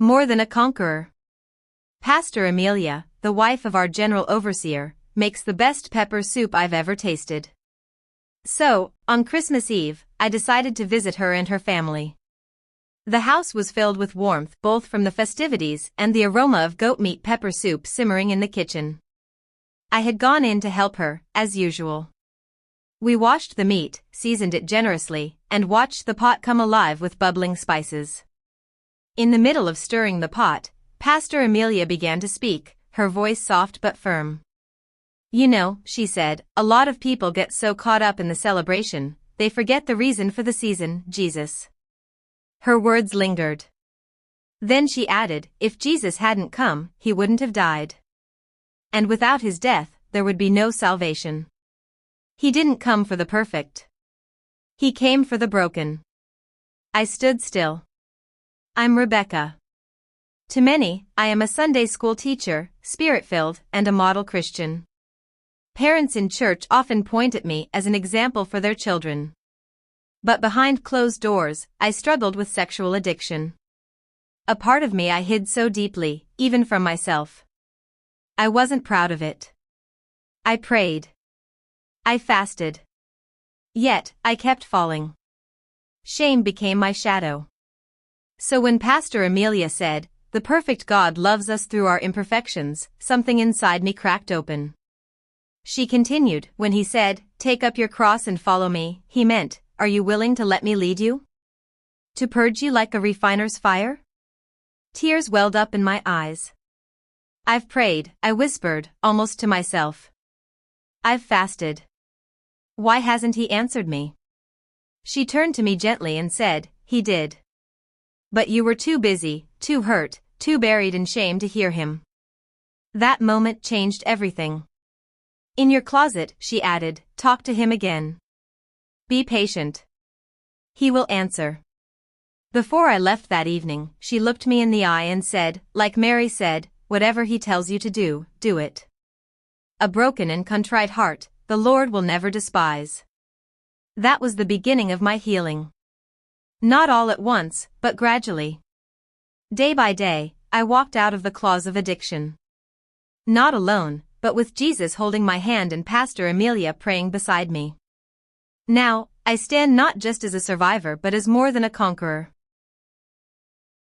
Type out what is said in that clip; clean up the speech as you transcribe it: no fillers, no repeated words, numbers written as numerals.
More than a conqueror. Pastor Amelia, the wife of our general overseer, makes the best pepper soup I've ever tasted. So, on Christmas Eve, I decided to visit her and her family. The house was filled with warmth both from the festivities and the aroma of goat meat pepper soup simmering in the kitchen. I had gone in to help her, as usual. We washed the meat, seasoned it generously, and watched the pot come alive with bubbling spices. In the middle of stirring the pot, Pastor Amelia began to speak, her voice soft but firm. You know, she said, a lot of people get so caught up in the celebration, they forget the reason for the season, Jesus. Her words lingered. Then she added, if Jesus hadn't come, he wouldn't have died. And without his death, there would be no salvation. He didn't come for the perfect. He came for the broken. I stood still. I'm Rebecca. To many, I am a Sunday school teacher, spirit-filled, and a model Christian. Parents in church often point at me as an example for their children. But behind closed doors, I struggled with sexual addiction. A part of me I hid so deeply, even from myself. I wasn't proud of it. I prayed. I fasted. Yet, I kept falling. Shame became my shadow. So when Pastor Amelia said, the perfect God loves us through our imperfections, something inside me cracked open. She continued, when he said, take up your cross and follow me, he meant, are you willing to let me lead you? To purge you like a refiner's fire? Tears welled up in my eyes. I've prayed, I whispered, almost to myself. I've fasted. Why hasn't he answered me? She turned to me gently and said, he did. But you were too busy, too hurt, too buried in shame to hear him. That moment changed everything. In your closet, she added, talk to him again. Be patient. He will answer. Before I left that evening, she looked me in the eye and said, like Mary said, whatever he tells you to do, do it. A broken and contrite heart, the Lord will never despise. That was the beginning of my healing. Not all at once, but gradually. Day by day, I walked out of the claws of addiction. Not alone, but with Jesus holding my hand and Pastor Amelia praying beside me. Now, I stand not just as a survivor but as more than a conqueror.